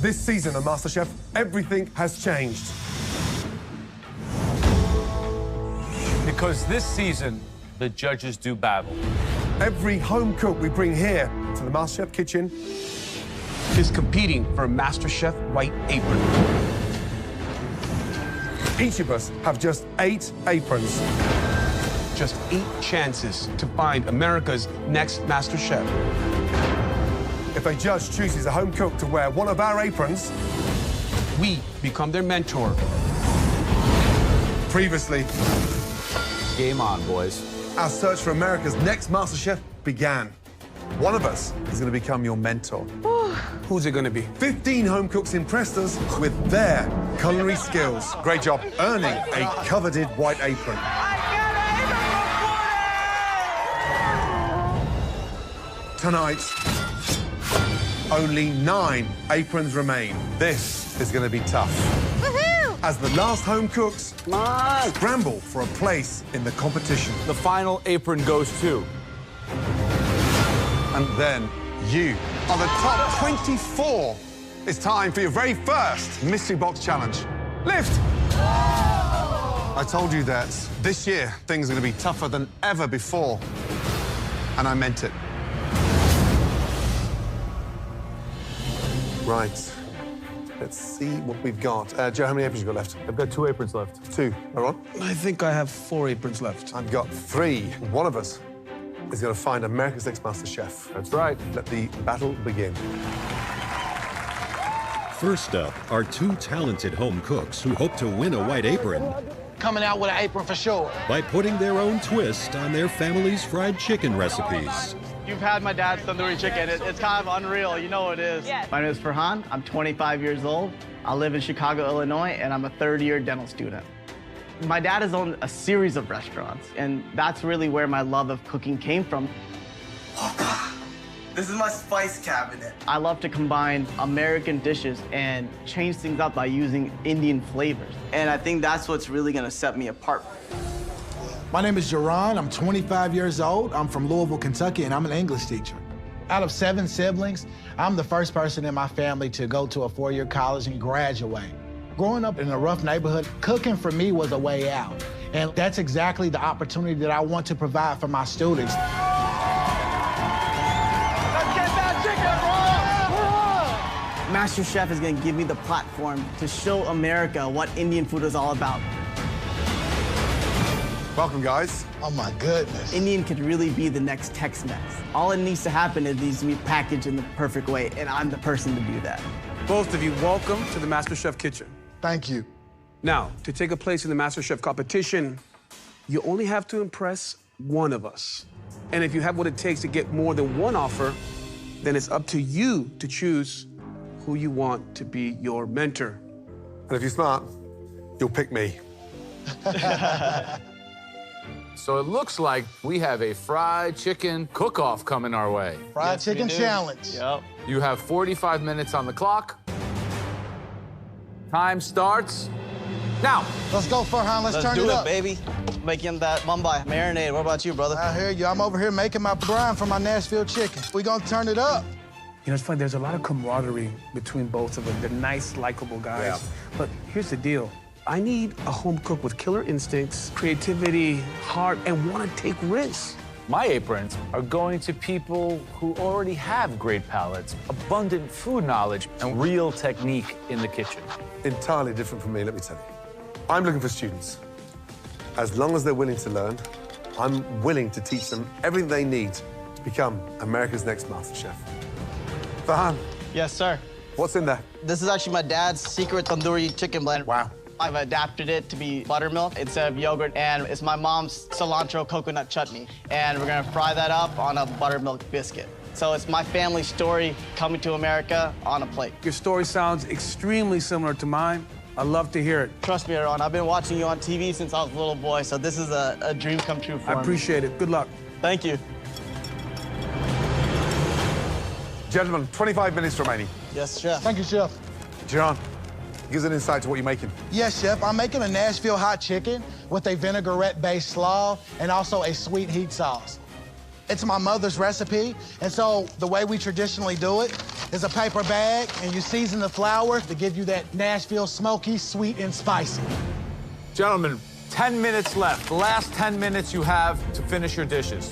This season of MasterChef, everything has changed. Because this season, the judges do battle. Every home cook we bring here to the MasterChef kitchen is competing for a MasterChef white apron. Each of us have just 8 aprons. Just 8 chances to find America's next MasterChef. If a judge chooses a home cook to wear one of our aprons, we become their mentor. Previously, Game on, boys. our search for America's next MasterChef began. One of us is going to become your mentor. Who's it gonna be? 15 home cooks impressed us with their culinary skills. Great job earning a coveted white apron. Tonight, only 9 aprons remain. This is going to be tough. As the last home cooks scramble for a place in the competition. The final apron goes to... And then you are the top 24. It's time for your very first Mystery Box Challenge. Lift! I told you that this year things are going to be tougher than ever before. And I meant it. Right. Let's see what we've got. Joe, how many aprons you got left? I've got 2 aprons left. 2. Aaron? I think I have 4 aprons left. I've got 3. One of us is going to find America's Next MasterChef. That's right. Let the battle begin. First up are 2 talented home cooks who hope to win a white apron Coming out with an apron for sure. by putting their own twist on their family's fried chicken recipes. You've had my dad's tandoori chicken. It's kind of unreal. You know it is. Yes. My name is Farhan. I'm 25 years old. I live in Chicago, Illinois, and I'm a third-year dental student. My dad has owned a series of restaurants, and that's really where my love of cooking came from. This is my spice cabinet. I love to combine American dishes and change things up by using Indian flavors. And I think that's what's really gonna set me apart. My name is Jerron. I'm 25 years old. I'm from Louisville, Kentucky, and I'm an English teacher. Out of 7 siblings, I'm the first person in my family to go to a 4-year college and graduate. Growing up in a rough neighborhood, cooking for me was a way out. And that's exactly the opportunity that I want to provide for my students. Let's get that chicken, bro! MasterChef is gonna give me the platform to show America what Indian food is all about. Welcome, guys. Oh, my goodness. Indian could really be the next Tex-Mex. All it needs to happen is it needs to be packaged in the perfect way, and I'm the person to do that. Both of you, welcome to the MasterChef kitchen. Thank you. Now, to take a place in the MasterChef competition, you only have to impress one of us. And if you have what it takes to get more than one offer, then it's up to you to choose who you want to be your mentor. And if you're smart, you'll pick me. So it looks like we have a fried chicken cook-off coming our way. Fried chicken challenge. Yep. You have 45 minutes on the clock. Time starts now. Let's go, Farhan. Let's turn it up. baby. Making that Mumbai marinade. What about you, brother? I hear you. I'm over here making my brine for my Nashville chicken. We gonna turn it up. You know, it's funny, there's a lot of camaraderie between both of them. They're nice, likable guys. Yeah. But here's the deal. I need a home cook with killer instincts, creativity, heart, and want to take risks. My aprons are going to people who already have great palates, abundant food knowledge, and real technique in the kitchen. Entirely different from me, let me tell you. I'm looking for students. As long as they're willing to learn, I'm willing to teach them everything they need to become America's Next MasterChef. Farhan, Yes, sir. what's in there? This is actually my dad's secret tandoori chicken blend. Wow. I've adapted it to be buttermilk instead of yogurt, and it's my mom's cilantro coconut chutney. And we're gonna fry that up on a buttermilk biscuit. So it's my family story coming to America on a plate. Your story sounds extremely similar to mine. I'd love to hear it. Trust me, Aaron, I've been watching you on TV since I was a little boy, so this is a dream come true for me. I appreciate it. Good luck. Thank you. Gentlemen, 25 minutes remaining. Yes, chef. Thank you, Chef. John, give us an insight to what you're making. Yes, Chef. I'm making a Nashville hot chicken with a vinaigrette-based slaw and also a sweet heat sauce. It's my mother's recipe, and so the way we traditionally do it is a paper bag, and you season the flour to give you that Nashville smoky, sweet, and spicy. Gentlemen, 10 minutes left. The last 10 minutes you have to finish your dishes.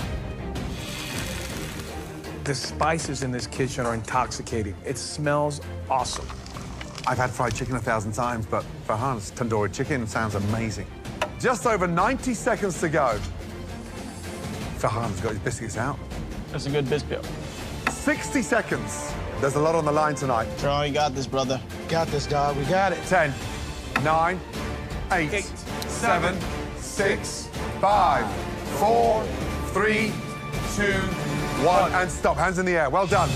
The spices in this kitchen are intoxicating. It smells awesome. I've had fried chicken 1,000 times, but Farhan's tandoori chicken sounds amazing. Just over 90 seconds to go. Farhan's got his biscuits out. That's a good biscuit. 60 seconds. There's a lot on the line tonight. Jerome, you got this, brother. Got this, dog. We got it. 10, 9, 8, 7, 6, 5, 4, 3, 2, 1, and stop. Hands in the air. Well done.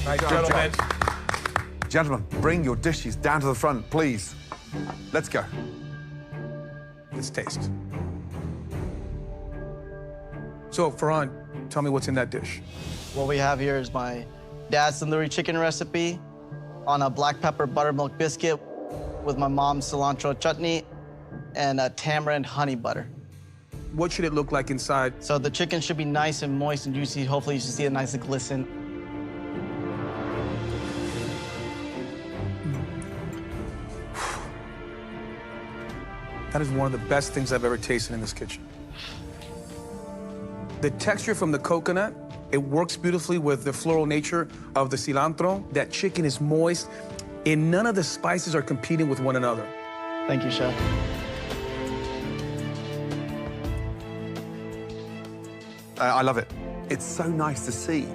Right, gentlemen. Gentlemen, bring your dishes down to the front, please. Let's go. Let's taste. So, Farhan, tell me what's in that dish. What we have here is my dad's tandoori chicken recipe on a black pepper buttermilk biscuit with my mom's cilantro chutney and a tamarind honey butter. What should it look like inside? So the chicken should be nice and moist and juicy. Hopefully you should see it nice and glisten. That is one of the best things I've ever tasted in this kitchen. The texture from the coconut, it works beautifully with the floral nature of the cilantro. That chicken is moist, and none of the spices are competing with one another. Thank you, Chef. I love it. It's so nice to see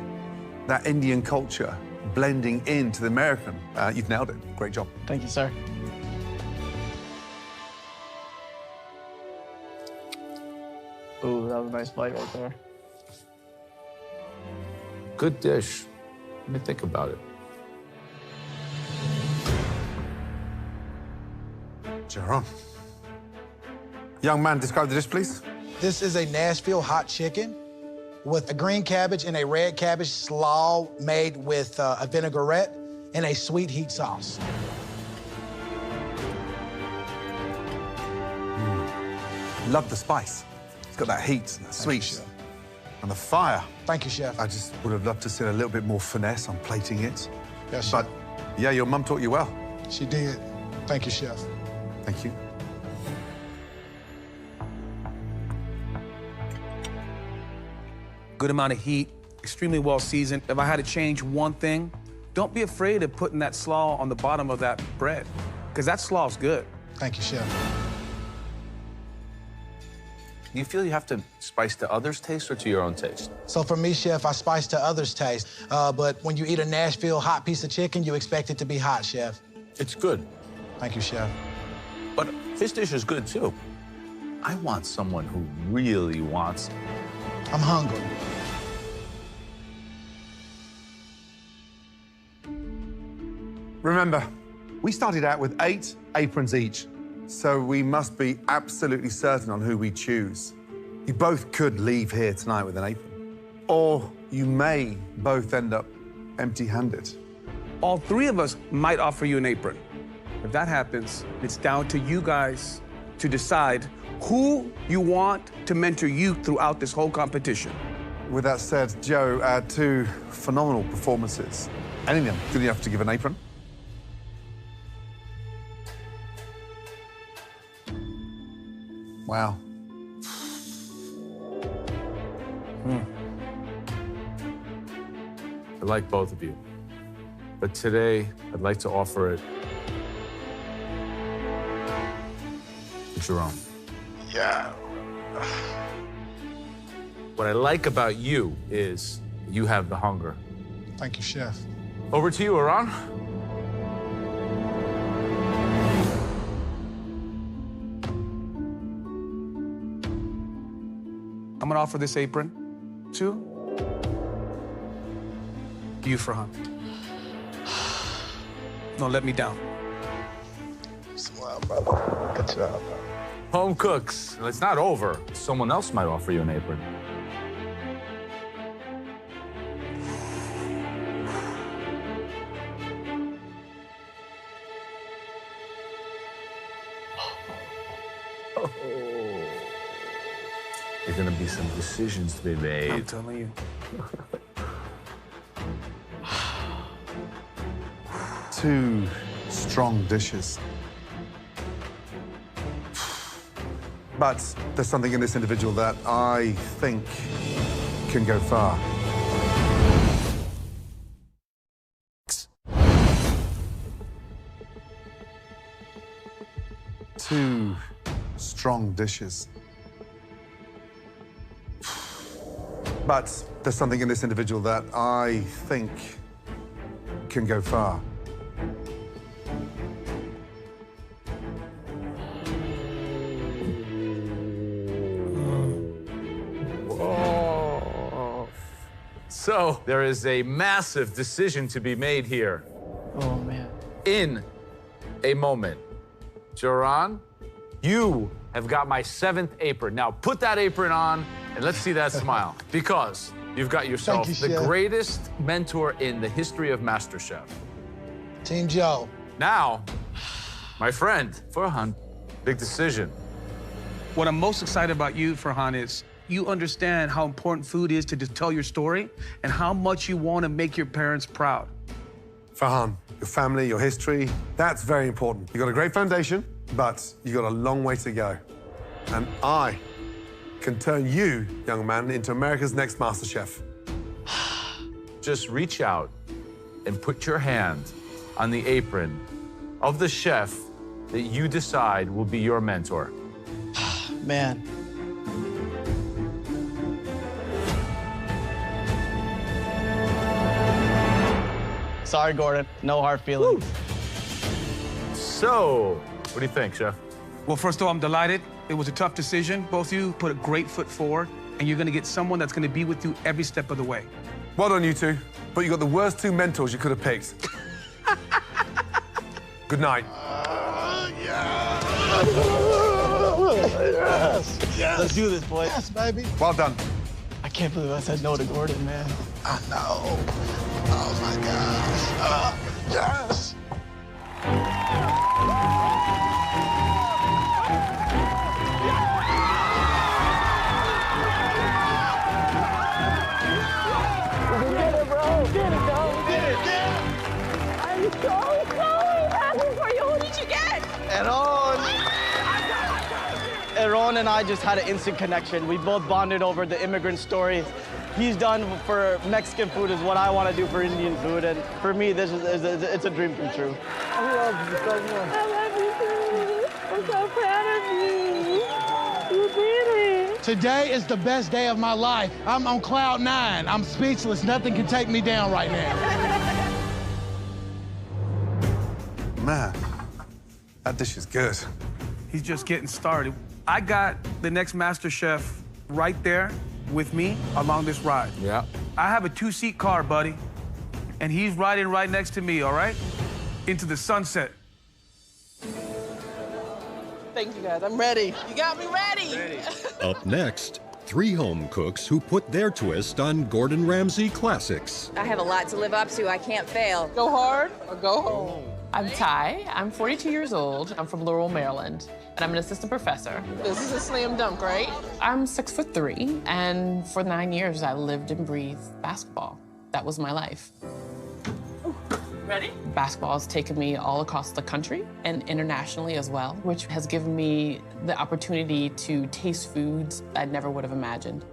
that Indian culture blending into the American. You've nailed it. Great job. Thank you, sir. Ooh, that was a nice bite right there. Good dish. Let me think about it. Jerome. Young man, describe the dish, please. This is a Nashville hot chicken with a green cabbage and a red cabbage slaw made with a vinaigrette and a sweet heat sauce. Love the spice. It's got that heat and the sweet and the fire. Thank you, Chef. I just would have loved to see a little bit more finesse on plating it. Yes, but Chef. yeah, your mum taught you well. She did. Thank you, Chef. Thank you. Good amount of heat, extremely well seasoned. If I had to change one thing, don't be afraid of putting that slaw on the bottom of that bread, because that slaw's good. Thank you, Chef. You feel you have to spice to others' taste or to your own taste? So for me, Chef, I spice to others' taste. But when you eat a Nashville hot piece of chicken, you expect it to be hot, Chef. It's good. Thank you, Chef. But his dish is good, too. I want someone who really wants it. I'm hungry. Remember, we started out with 8 aprons each, so we must be absolutely certain on who we choose. You both could leave here tonight with an apron, or you may both end up empty-handed. All 3 of us might offer you an apron. If that happens, it's down to you guys to decide who you want to mentor you throughout this whole competition. With that said, Joe, 2 phenomenal performances. Any of them good enough to give an apron? Wow. I like both of you. But today, I'd like to offer it to Jerome. Yeah. What I like about you is you have the hunger. Thank you, Chef. Over to you, Iran. I'm gonna offer this apron to you, Farhan. Don't let me down. Smile, brother. Good job, brother. Home cooks. It's not over. Someone else might offer you an apron. There are gonna be some decisions to be made. I'm telling you. 2 strong dishes. But there's something in this individual that I think can go far. Two strong dishes. But there's something in this individual that I think can go far. So there is a massive decision to be made here. Oh, man. In a moment. Joran, you have got my 7th apron. Now put that apron on and let's see that smile. Because you've got yourself Thank you, the Chef. greatest mentor in the history of MasterChef. Team Joe. Now, my friend, Farhan, big decision. What I'm most excited about you, Farhan, is you understand how important food is to just tell your story and how much you want to make your parents proud. Farhan, your family, your history, that's very important. You've got a great foundation, but you've got a long way to go. And I can turn you, young man, into America's next MasterChef. Just reach out and put your hand on the apron of the chef that you decide will be your mentor. Man. Sorry, Gordon. No hard feelings. So, what do you think, chef? Well, first of all, I'm delighted. It was a tough decision. Both of you put a great foot forward, and you're going to get someone that's going to be with you every step of the way. Well done, you two. But you got the worst 2 mentors you could have picked. Good night. Yes. Yes. Let's do this, boys. Yes, baby. Well done. I can't believe I said no to Gordon, man. I know. Oh, my gosh. Yes. I'm so happy for you. Who did you get? Aaron and I just had an instant connection. We both bonded over the immigrant story. He's done for Mexican food is what I want to do for Indian food, and for me, this is it's a dream come true. I love you so much. I love you too. I'm so proud of you. You did it. Today is the best day of my life. I'm on cloud 9. I'm speechless. Nothing can take me down right now. Man, that dish is good. He's just getting started. I got the next MasterChef right there with me along this ride. Yeah. I have a 2-seat car, buddy, and he's riding right next to me, all right? Into the sunset. Thank you, guys. I'm ready. You got me ready. Up next, 3 home cooks who put their twist on Gordon Ramsay classics. I have a lot to live up to. I can't fail. Go hard or go home. I'm Ty. I'm 42 years old. I'm from Laurel, Maryland, and I'm an assistant professor. This is a slam dunk, right? I'm 6'3", and for 9 years, I lived and breathed basketball. That was my life. Ready? Basketball has taken me all across the country and internationally as well, which has given me the opportunity to taste foods I never would have imagined.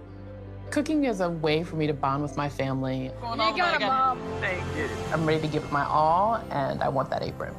Cooking is a way for me to bond with my family. You got it, Mom. Thank you. I'm ready to give it my all, and I want that apron.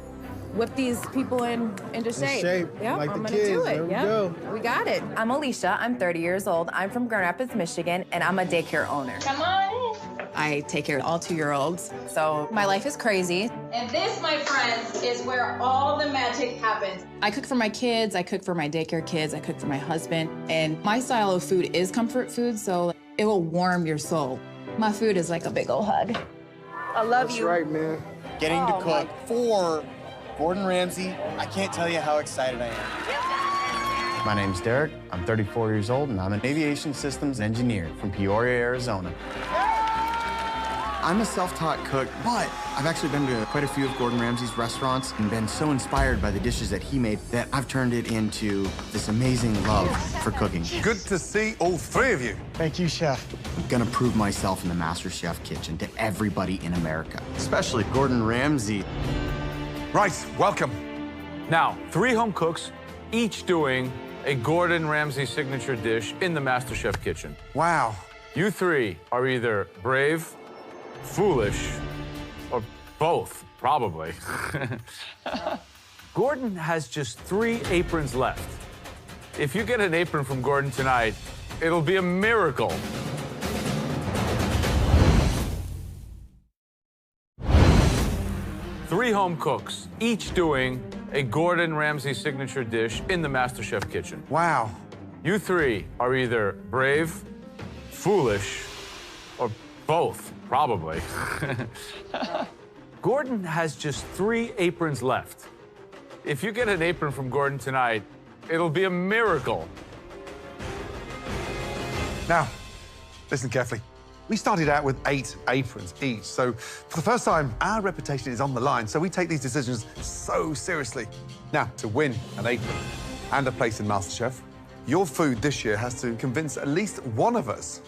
Whip these people into shape. Yeah, like I'm the gonna do kids. it. There we Yep. go. We got it. I'm Alicia. I'm 30 years old. I'm from Grand Rapids, Michigan, and I'm a daycare owner. Come on. I take care of all 2-year-olds, so my life is crazy. And this, my friends, is where all the magic happens. I cook for my kids, I cook for my daycare kids, I cook for my husband, and my style of food is comfort food, so it will warm your soul. My food is like a big old hug. I love That's you. right, man. Getting to cook for Gordon Ramsay, I can't tell you how excited I am. My name's Derek. I'm 34 years old, and I'm an aviation systems engineer from Peoria, Arizona. I'm a self-taught cook, but I've actually been to quite a few of Gordon Ramsay's restaurants and been so inspired by the dishes that he made that I've turned it into this amazing love for cooking. Good to see all 3 of you. Thank you, Chef. I'm gonna prove myself in the MasterChef kitchen to everybody in America, especially Gordon Ramsay. Right, welcome. Now, 3 home cooks, each doing a Gordon Ramsay signature dish in the MasterChef kitchen. Wow. You 3 are either brave, foolish, or both, probably. Gordon has just 3 aprons left. If you get an apron from Gordon tonight, it'll be a miracle. Three home cooks, each doing a Gordon Ramsay signature dish in the MasterChef kitchen. Wow. You 3 are either brave, foolish, or both, probably. Gordon has just 3 aprons left. If you get an apron from Gordon tonight, it'll be a miracle. Now, listen carefully. We started out with 8 aprons each, so for the first time, our reputation is on the line, so we take these decisions so seriously. Now, to win an apron and a place in MasterChef, your food this year has to convince at least one of us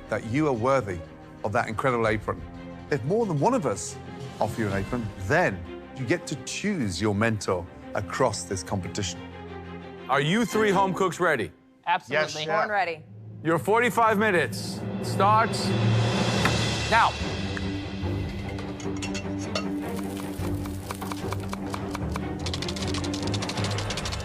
that you are worthy of that incredible apron. If more than one of us offer you an apron, then you get to choose your mentor across this competition. Are you 3 home cooks ready? Absolutely. Yes, Born ready. Your 45 minutes starts now.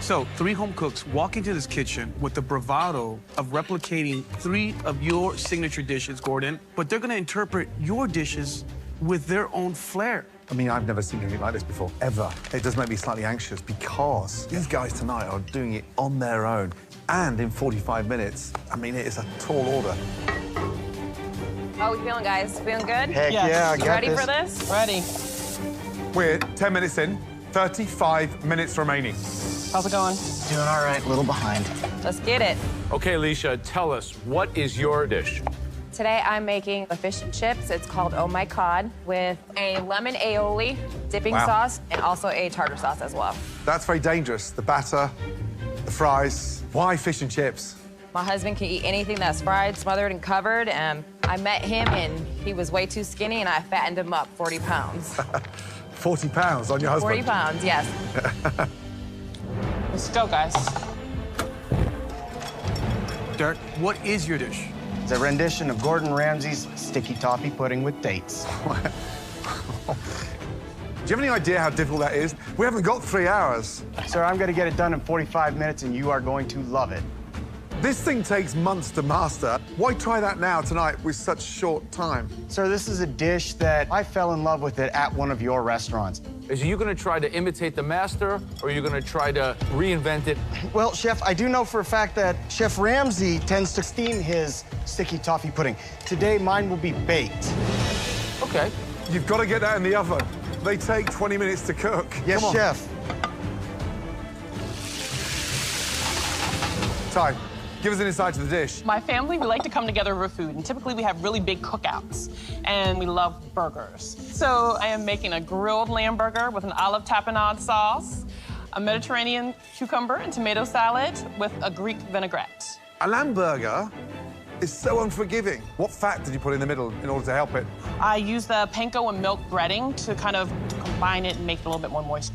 So, 3 home cooks walk into this kitchen with the bravado of replicating 3 of your signature dishes, Gordon, but they're gonna interpret your dishes with their own flair. I mean, I've never seen anything like this before, ever. It does make me slightly anxious because these guys tonight are doing it on their own and in 45 minutes. I mean, it is a tall order. How we feeling, guys? Feeling good? Heck yeah, I got Ready this. for this? Ready. We're 10 minutes in, 35 minutes remaining. How's it going? Doing all right, a little behind. Let's get it. Okay, Alicia, tell us, what is your dish? Today I'm making a fish and chips. It's called Oh My Cod with a lemon aioli dipping Wow. sauce and also a tartar sauce as well. That's very dangerous. The batter, the fries. Why fish and chips? My husband can eat anything that's fried, smothered, and covered. And I met him and he was way too skinny and I fattened him up 40 pounds. 40 pounds on your husband. 40 pounds, yes. Let's go, guys. Derek, what is your dish? It's a rendition of Gordon Ramsay's sticky toffee pudding with dates. Do you have any idea how difficult that is? We haven't got 3 hours. Sir, I'm gonna get it done in 45 minutes and you are going to love it. This thing takes months to master. Why try that now, tonight, with such short time? Sir, this is a dish that I fell in love with it at one of your restaurants. Is you gonna try to imitate the master, or are you gonna try to reinvent it? Well, Chef, I do know for a fact that Chef Ramsay tends to steam his sticky toffee pudding. Today, mine will be baked. Okay. You've got to get that in the oven. They take 20 minutes to cook. Yes, Come on. Chef. Ty, give us an insight to the dish. My family, we like to come together over food, and typically we have really big cookouts, and we love burgers. So I am making a grilled lamb burger with an olive tapenade sauce, a Mediterranean cucumber and tomato salad with a Greek vinaigrette. A lamb burger is so unforgiving. What fat did you put in the middle in order to help it? I use the panko and milk breading to kind of combine it and make it a little bit more moist.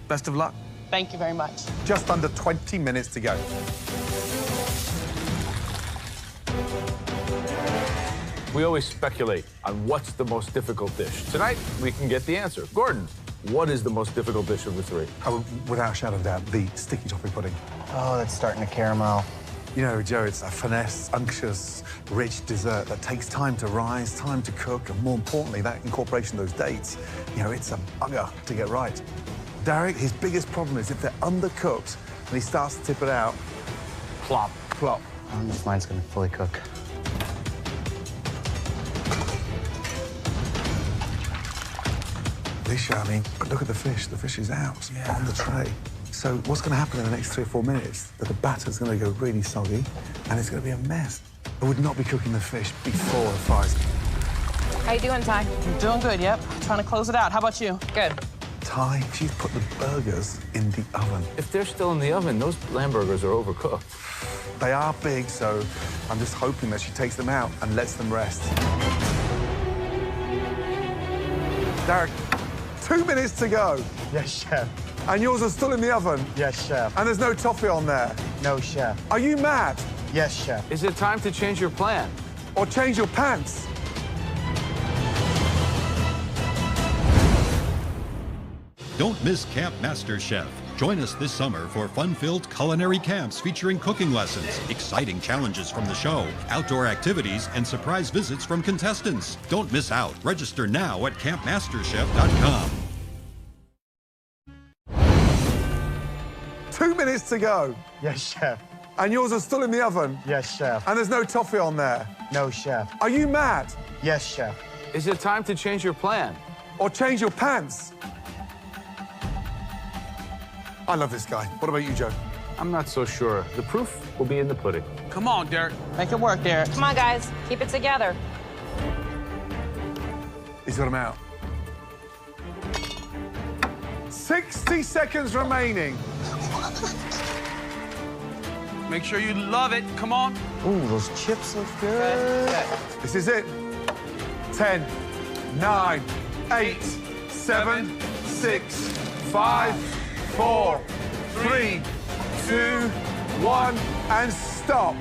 Best of luck. Thank you very much. Just under 20 minutes to go. We always speculate on what's the most difficult dish. Tonight, we can get the answer. Gordon, what is the most difficult dish of the 3? Oh, without a shadow of doubt, the sticky toffee pudding. Oh, that's starting to caramel. You know, Joe, it's a finesse, unctuous, rich dessert that takes time to rise, time to cook, and more importantly, that incorporation of those dates. You know, it's a bugger to get right. Derek, his biggest problem is if they're undercooked and he starts to tip it out, plop, plop. I don't know if mine's gonna fully cook. Alicia, I mean, look at the fish. The fish is out on the tray. So what's going to happen in the next 3 or 4 minutes? That the batter's going to go really soggy, and it's going to be a mess. I would not be cooking the fish before the fries. How you doing, Ty? I'm doing good, yep. Trying to close it out. How about you? Good. Ty, she's put the burgers in the oven. If they're still in the oven, those lamb burgers are overcooked. They are big, so I'm just hoping that she takes them out and lets them rest. Derek, 2 minutes to go. Yes, chef. And yours are still in the oven. Yes, chef. And there's no toffee on there. No, chef. Are you mad? Yes, chef. Is it time to change your plan? Or change your pants? Don't miss Camp MasterChef. Join us this summer for fun-filled culinary camps featuring cooking lessons, exciting challenges from the show, outdoor activities, and surprise visits from contestants. Don't miss out. Register now at campmasterchef.com. 2 minutes to go. Yes, chef. And yours are still in the oven. Yes, chef. And there's no toffee on there. No, chef. Are you mad? Yes, chef. Is it time to change your plan? Or change your pants? I love this guy. What about you, Joe? I'm not so sure. The proof will be in the pudding. Come on, Derek. Make it work, Derek. Come on, guys. Keep it together. He's got him out. 60 seconds remaining. Make sure you love it. Come on. Ooh, those chips look good. This is it. 10, 9, 8, 7, 6, 5, 4, 3, 2, 1, and stop.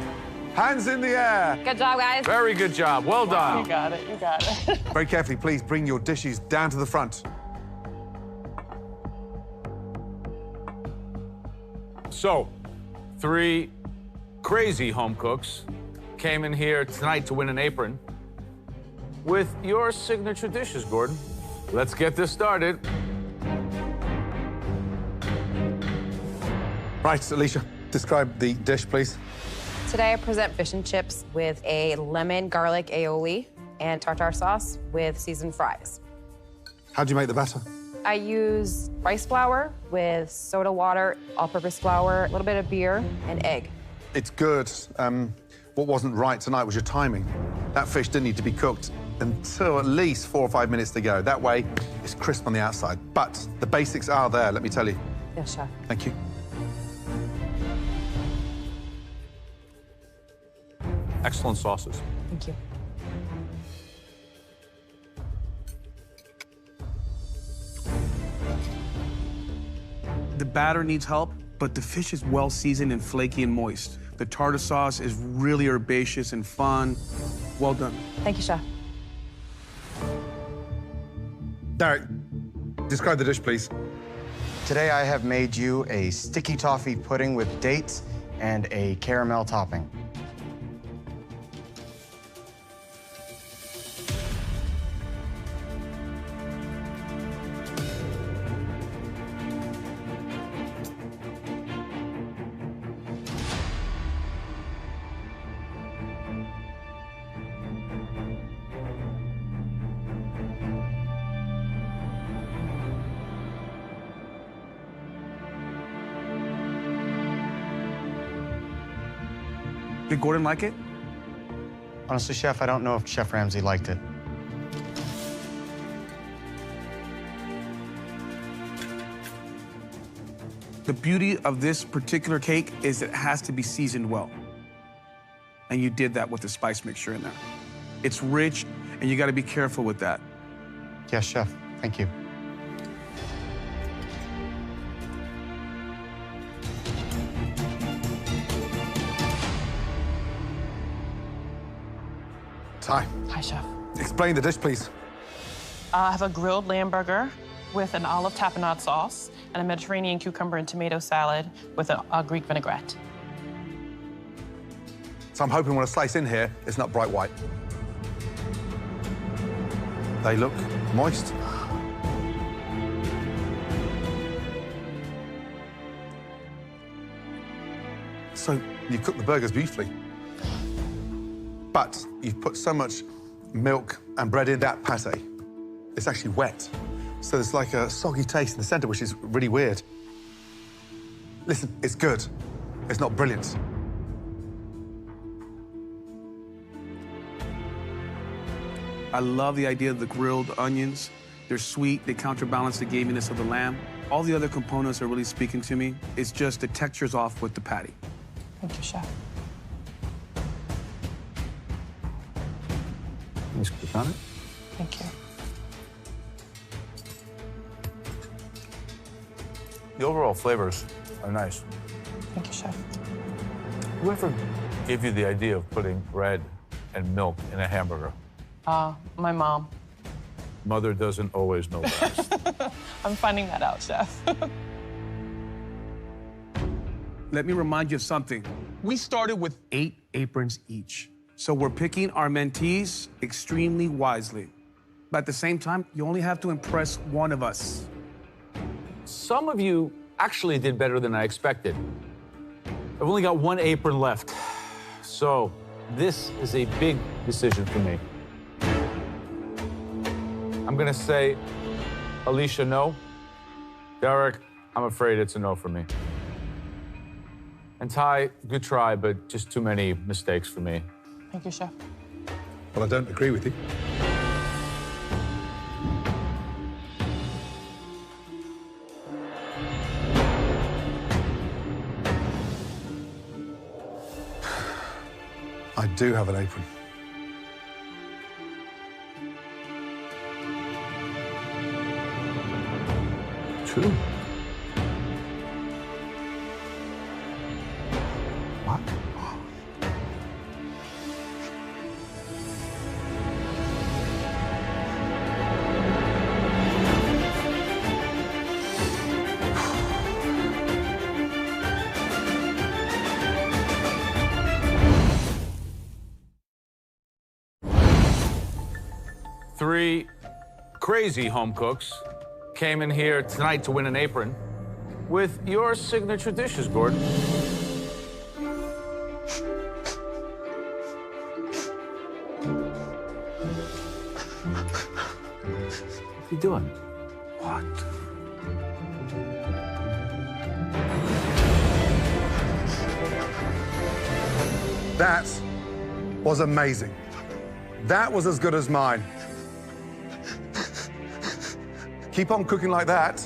Hands in the air. Good job, guys. Very good job. Well done. You got it. You got it. Very carefully, please bring your dishes down to the front. So, 3 crazy home cooks came in here tonight to win an apron with your signature dishes, Gordon. Let's get this started. Right, Alicia, describe the dish, please. Today I present fish and chips with a lemon garlic aioli and tartare sauce with seasoned fries. How do you make the batter? I use rice flour with soda water, all-purpose flour, a little bit of beer, and egg. It's good. What wasn't right tonight was your timing. That fish didn't need to be cooked until at least 4 or 5 minutes to go. That way, it's crisp on the outside. But the basics are there, let me tell you. Yes, chef. Thank you. Excellent sauces. Thank you. The batter needs help, but the fish is well seasoned and flaky and moist. The tartar sauce is really herbaceous and fun. Well done. Thank you, chef. Derek, describe the dish, please. Today I have made you a sticky toffee pudding with dates and a caramel topping. Did Gordon like it? Honestly, Chef, I don't know if Chef Ramsay liked it. The beauty of this particular cake is it has to be seasoned well. And you did that with the spice mixture in there. It's rich, and you got to be careful with that. Yes, Chef. Thank you. Ty, Hi, chef. explain the dish, please. I have a grilled lamb burger with an olive tapenade sauce and a Mediterranean cucumber and tomato salad with a Greek vinaigrette. So I'm hoping when I slice in here, it's not bright white. They look moist. So you cook the burgers beautifully. But you've put so much milk and bread in that pate, it's actually wet. So there's like a soggy taste in the center, which is really weird. Listen, it's good. It's not brilliant. I love the idea of the grilled onions. They're sweet, they counterbalance the gaminess of the lamb. All the other components are really speaking to me. It's just the texture's off with the patty. Thank you, chef. Nice click on it. Thank you. The overall flavors are nice. Thank you, Chef. Whoever gave you the idea of putting bread and milk in a hamburger? My mom. Mother doesn't always know best. I'm finding that out, Chef. Let me remind you of something. We started with 8 aprons each. So we're picking our mentees extremely wisely. But at the same time, you only have to impress one of us. Some of you actually did better than I expected. I've only got 1 apron left. So this is a big decision for me. I'm gonna say, Alicia, no. Derek, I'm afraid it's a no for me. And Ty, good try, but just too many mistakes for me. Thank you, Chef. Well, I don't agree with you. I do have an apron. True. What? Three crazy home cooks came in here tonight to win an apron with your signature dishes, Gordon. What are you doing? What? That was amazing. That was as good as mine. Keep on cooking like that.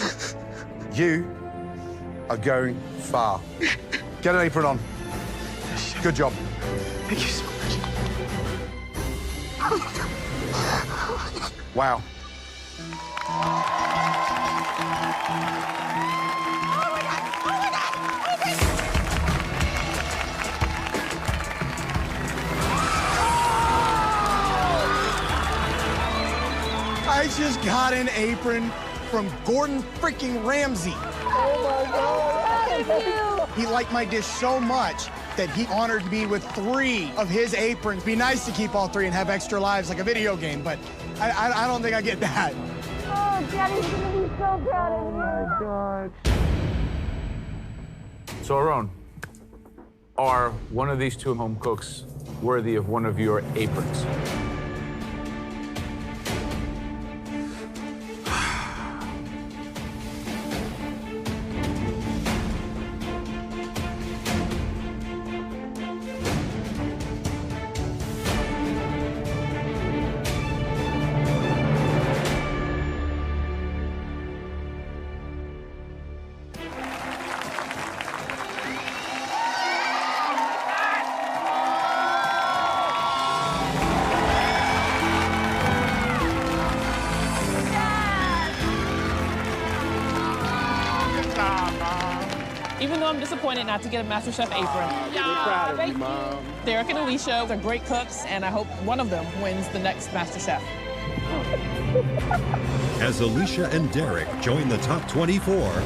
You are going far. Get an apron on. Good job. Thank you so much. Wow. I just got an apron from Gordon freaking Ramsay. Oh my God. He liked my dish so much that he honored me with 3 of his aprons. Be nice to keep all 3 and have extra lives like a video game, but I don't think I get that. Oh, Daddy's gonna be so proud of you. Oh my God. So, Aaron, are one of these 2 home cooks worthy of one of your aprons? Even though I'm disappointed not to get a MasterChef apron. Proud of you, Mom. Derek and Alicia are great cooks, and I hope one of them wins the next MasterChef. As Alicia and Derek join the top 24,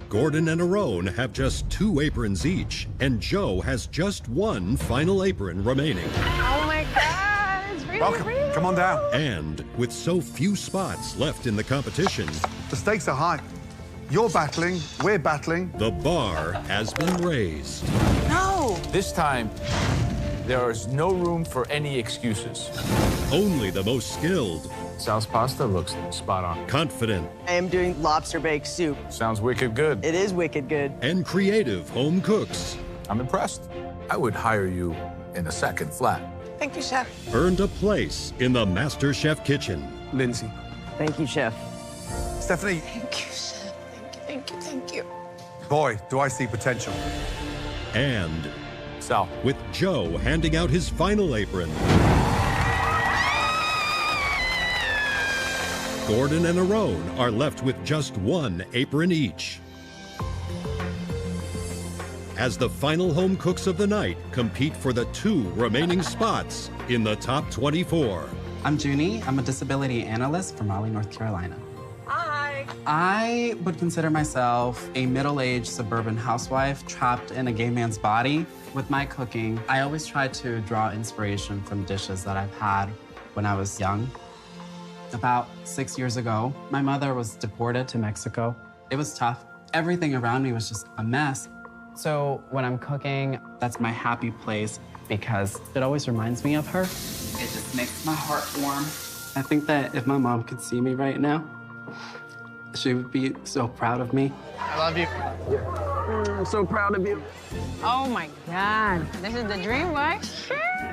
Gordon and Aaron have just 2 aprons each, and Joe has just 1 final apron remaining. Oh my God, it's really Welcome. real. Come on down. And with so few spots left in the competition, The stakes are high. You're battling, we're battling. the bar has been raised. No. This time, there is no room for any excuses. Only the most skilled, Sal's pasta looks spot on. confident, I am doing lobster baked soup. Sounds wicked good. It is wicked good. and creative home cooks I'm impressed. I would hire you in a second flat. Thank you, Chef. earned a place in the MasterChef kitchen. Lindsay. Thank you, Chef. Stephanie, Thank you, Chef. Thank you, thank you. boy, do I see potential. And Sal, with Joe handing out his final apron, Gordon and Aron are left with just one apron each. As the final home cooks of the night compete for the 2 remaining spots in the top 24. I'm Junie. I'm a disability analyst from Raleigh, North Carolina. Hi. I would consider myself a middle-aged suburban housewife trapped in a gay man's body. With my cooking, I always try to draw inspiration from dishes that I've had when I was young. About 6 years ago, my mother was deported to Mexico. It was tough. Everything around me was just a mess. So when I'm cooking, that's my happy place because it always reminds me of her. It just makes my heart warm. I think that if my mom could see me right now, she would be so proud of me. I love you. I'm so proud of you. Oh my God, this is the dream, right?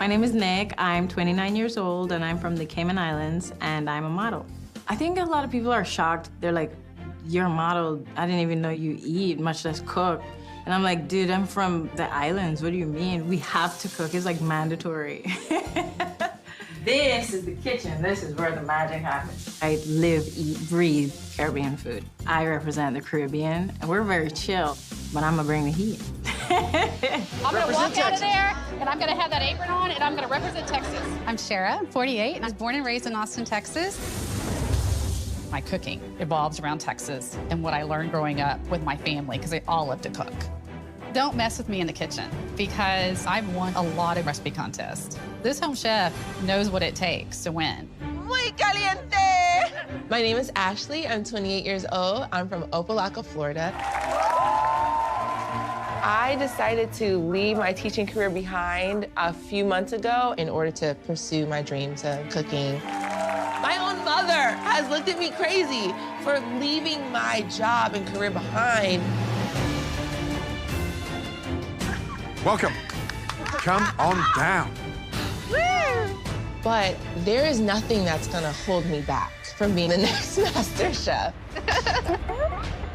My name is Nick. I'm 29 years old and I'm from the Cayman Islands and I'm a model. I think a lot of people are shocked. They're like, you're a model. I didn't even know you eat, much less cook. And I'm like, dude, I'm from the islands. What do you mean? We have to cook. It's like mandatory. This is the kitchen. This is where the magic happens. I live, eat, breathe Caribbean food. I represent the Caribbean, and we're very chill, but I'm gonna bring the heat. I'm gonna walk out of there, and I'm gonna have that apron on, and I'm gonna represent Texas. I'm Shara, I'm 48, and I was born and raised in Austin, Texas. My cooking evolves around Texas and what I learned growing up with my family, because they all love to cook. Don't mess with me in the kitchen, because I've won a lot of recipe contests. This home chef knows what it takes to win. Muy caliente! My name is Ashley. I'm 28 years old. I'm from Opelika, Florida. I decided to leave my teaching career behind a few months ago in order to pursue my dreams of cooking. My own mother has looked at me crazy for leaving my job and career behind. Welcome. Come on down. But there is nothing that's gonna hold me back from being the next MasterChef.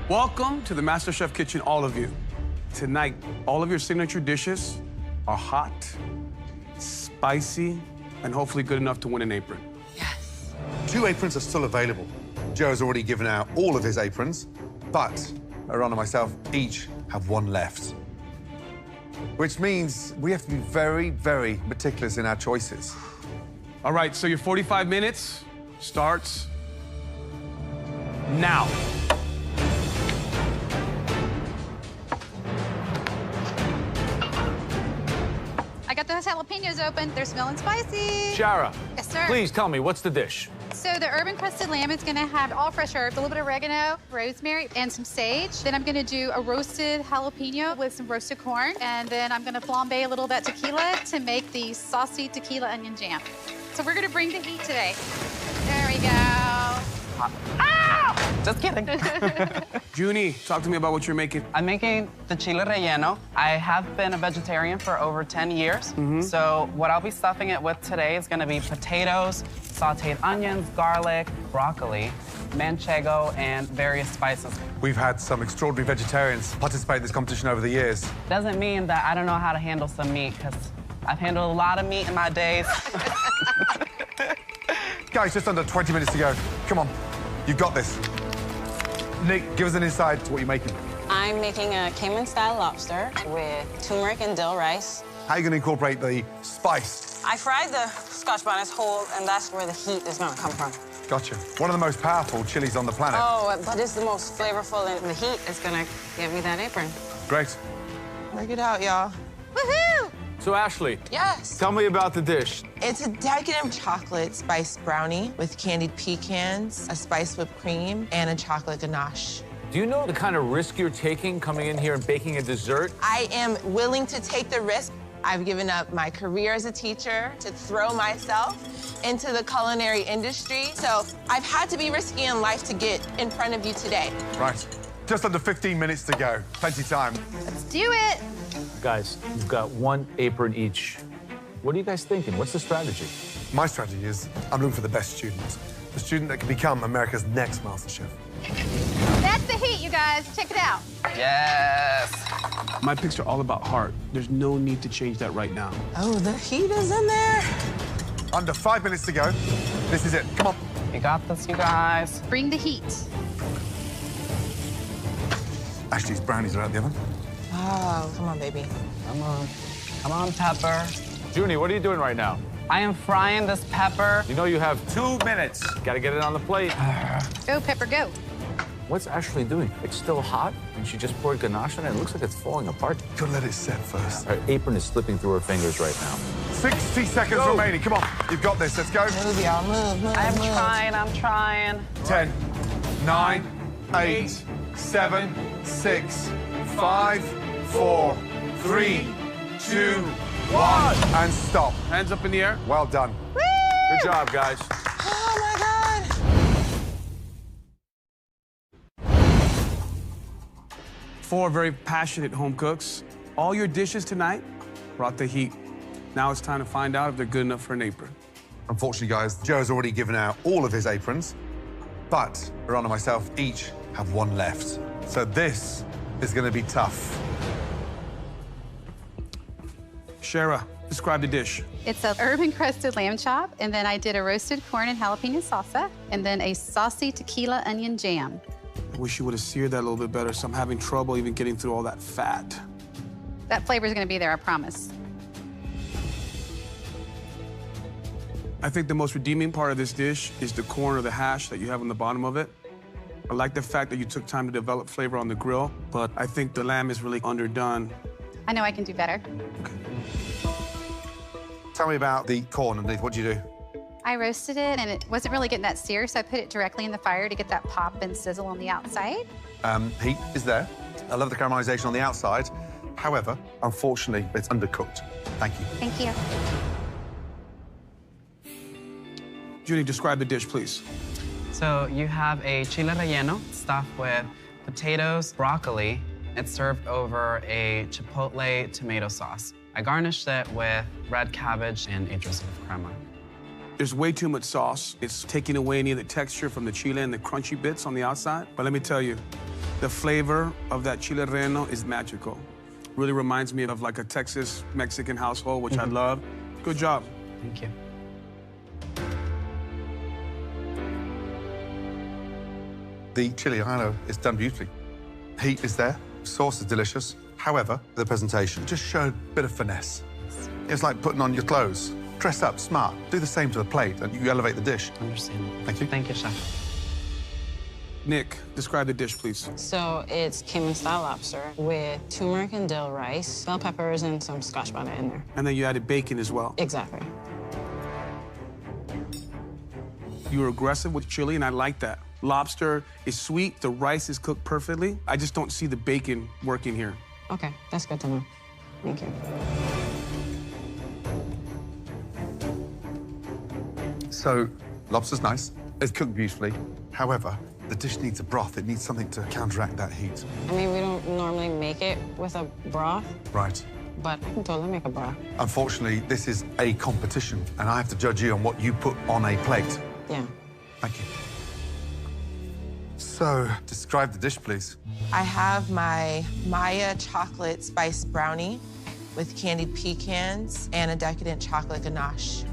Welcome to the MasterChef kitchen, all of you. Tonight, all of your signature dishes are hot, spicy, and hopefully good enough to win an apron. 2 aprons are still available. Joe's already given out all of his aprons, but Aron and myself each have 1 left. Which means we have to be very, very meticulous in our choices. All right, so your 45 minutes starts now. I got those jalapenos open. They're smelling spicy. Shara, Yes, sir. please tell me, what's the dish? So the urban crusted lamb is gonna have all fresh herbs, a little bit of oregano, rosemary, and some sage. Then I'm gonna do a roasted jalapeno with some roasted corn. And then I'm gonna flambe a little of that tequila to make the saucy tequila onion jam. So we're gonna bring the heat today. There we go. Just kidding. Junie, talk to me about what you're making. I'm making the chile relleno. I have been a vegetarian for over 10 years. So what I'll be stuffing it with today is gonna be potatoes, sauteed onions, garlic, broccoli, manchego, and various spices. We've had some extraordinary vegetarians participate in this competition over the years. Doesn't mean that I don't know how to handle some meat, because I've handled a lot of meat in my days. Guys, just under 20 minutes to go. Come on, you've got this. Nick, give us an insight to what you're making. I'm making a Cayman-style lobster with turmeric and dill rice. How are you going to incorporate the spice? I fried the Scotch bonnets whole, and that's where the heat is going to come from. Gotcha. One of the most powerful chilies on the planet. Oh, but it's the most flavorful, and the heat is going to give me that apron. Great. Work it out, y'all. Woohoo! So, Ashley. Yes. Tell me about the dish. It's a decadent chocolate spice brownie with candied pecans, a spiced whipped cream, and a chocolate ganache. Do you know the kind of risk you're taking coming in here and baking a dessert? I am willing to take the risk. I've given up my career as a teacher to throw myself into the culinary industry. So I've had to be risky in life to get in front of you today. Right. Just under 15 minutes to go. Plenty time. Let's do it. Guys, you've got 1 apron each. What are you guys thinking? What's the strategy? My strategy is I'm looking for the best student. The student that can become America's next MasterChef. That's the heat, you guys. Check it out. Yes. My picks are all about heart. There's no need to change that right now. Oh, the heat is in there. Under 5 minutes to go. This is it. Come on. You got this, you guys. Bring the heat. Ashley's brownies are out the oven. Oh, come on, baby. Come on. Come on, Pepper. Junie, what are you doing right now? I am frying this pepper. You know you have 2 minutes. Got to get it on the plate. Go, Pepper, go. What's Ashley doing? It's still hot, and she just poured ganache on it. It looks like it's falling apart. Gotta let it set first. Her apron is slipping through her fingers right now. 60 seconds remaining. Come on, you've got this. Let's go. Move, y'all. Move. I'm trying. 10, 9, 8, 7, 6, 5, 4, 3, 2, 1. And stop. Hands up in the air. Well done. Woo! Good job, guys. Oh, my God. 4 very passionate home cooks. All your dishes tonight brought the heat. Now it's time to find out if they're good enough for an apron. Unfortunately, guys, Joe's already given out all of his aprons, but Ron and myself each have 1 left. So this is going to be tough. Shara, describe the dish. It's a herb-encrusted lamb chop, and then I did a roasted corn and jalapeno salsa, and then a saucy tequila onion jam. I wish you would have seared that a little bit better, so I'm having trouble even getting through all that fat. That flavor's gonna be there, I promise. I think the most redeeming part of this dish is the corn or the hash that you have on the bottom of it. I like the fact that you took time to develop flavor on the grill, but I think the lamb is really underdone. I know I can do better. Tell me about the corn underneath. What'd you do? I roasted it, and it wasn't really getting that sear, so I put it directly in the fire to get that pop and sizzle on the outside. Heat is there. I love the caramelization on the outside. However, unfortunately, it's undercooked. Thank you. Thank you. Judy, describe the dish, please. So you have a chile relleno stuffed with potatoes, broccoli. It's served over a chipotle tomato sauce. I garnished it with red cabbage and a drizzle of crema. There's way too much sauce. It's taking away any of the texture from the chile and the crunchy bits on the outside. But let me tell you, the flavor of that chile relleno is magical. Really reminds me of like a Texas Mexican household, which I love. Good job. Thank you. The chili relleno is done beautifully. Heat is there. Sauce is delicious. However, the presentation just showed a bit of finesse. It's like putting on your clothes. Dress up, smart. Do the same to the plate, and you elevate the dish. Understand. Thank you. Thank you, chef. Nick, describe the dish, please. So it's Cayman-style lobster with turmeric and dill rice, bell peppers, and some scotch bonnet in there. And then you added bacon as well. Exactly. You were aggressive with chili, and I like that. Lobster is sweet, the rice is cooked perfectly. I just don't see the bacon working here. Okay, that's good to know. Thank you. So, lobster's nice. It's cooked beautifully. However, the dish needs a broth. It needs something to counteract that heat. I mean, we don't normally make it with a broth, Right. but I can totally make a broth. Unfortunately, this is a competition, and I have to judge you on what you put on a plate. Yeah. Thank you. So, describe the dish, please. I have my Maya chocolate spice brownie with candied pecans and a decadent chocolate ganache.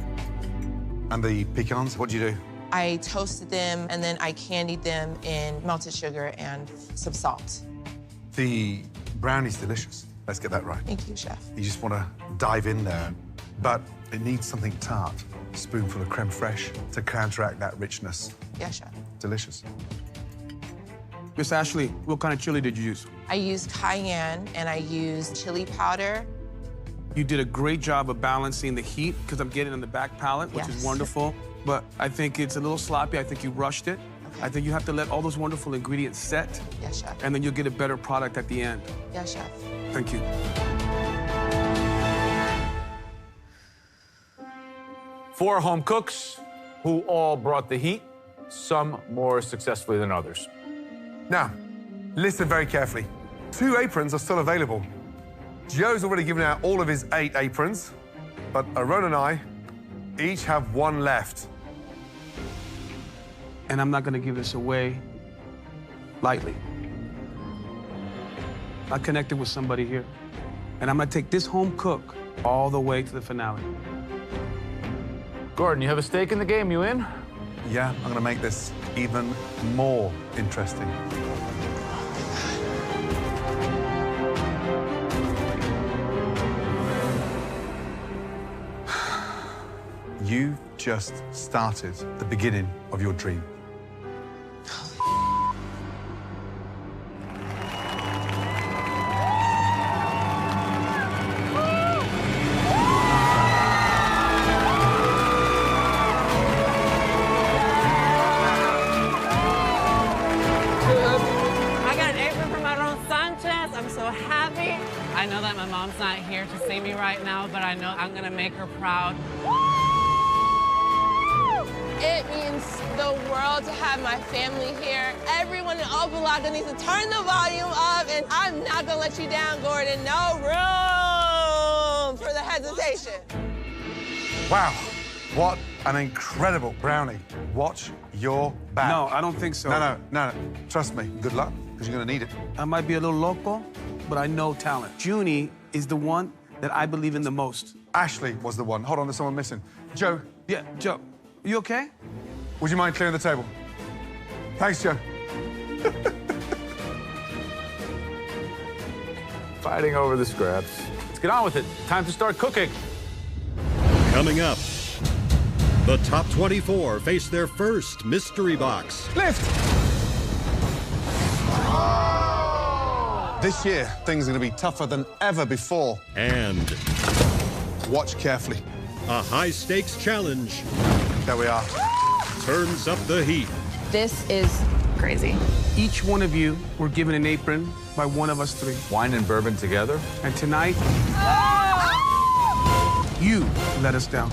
And the pecans, what do you do? I toasted them and then I candied them in melted sugar and some salt. The brownie's delicious. Let's get that right. Thank you, chef. You just want to dive in there, but it needs something tart. A spoonful of creme fraiche to counteract that richness. Yes, chef. Delicious. Miss Ashley, what kind of chili did you use? I used cayenne and I used chili powder. You did a great job of balancing the heat, because I'm getting on the back palate, which is Yes. wonderful. But I think it's a little sloppy. I think you rushed it. Okay. I think you have to let all those wonderful ingredients set, Yes, chef. and then you'll get a better product at the end. Yes, chef. Thank you. 4 home cooks who all brought the heat, some more successfully than others. Now, listen very carefully. 2 aprons are still available. Joe's already given out all of his 8 aprons, but Aaron and I each have 1 left. And I'm not going to give this away lightly. I connected with somebody here, and I'm going to take this home cook all the way to the finale. Gordon, you have a stake in the game. You in? Yeah, I'm gonna make this even more interesting. You've just started the beginning of your dream. I got an apron from Aaron Sanchez. I'm so happy. I know that my mom's not here to see me right now, but I know I'm gonna make her proud. It means the world to have my family here. Everyone in Opalaga needs to turn the volume up, and I'm not gonna let you down, Gordon. No room for the hesitation. Wow, what an incredible brownie. Watch your back. No, I don't think so. No. Trust me, good luck, because you're gonna need it. I might be a little loco, but I know talent. Junie is the one that I believe in the most. Ashley was the one. Hold on, there's someone missing. Joe. Yeah, Joe. You okay? Would you mind clearing the table? Thanks, Joe. Fighting over the scraps. Let's get on with it. Time to start cooking. Coming up, the top 24 face their first mystery box. Lift! This year, things are going to be tougher than ever before. And watch carefully. A high-stakes challenge. There we are. Turns up the heat. This is crazy. Each one of you were given an apron by one of us three. Wine and bourbon together. And tonight, you let us down.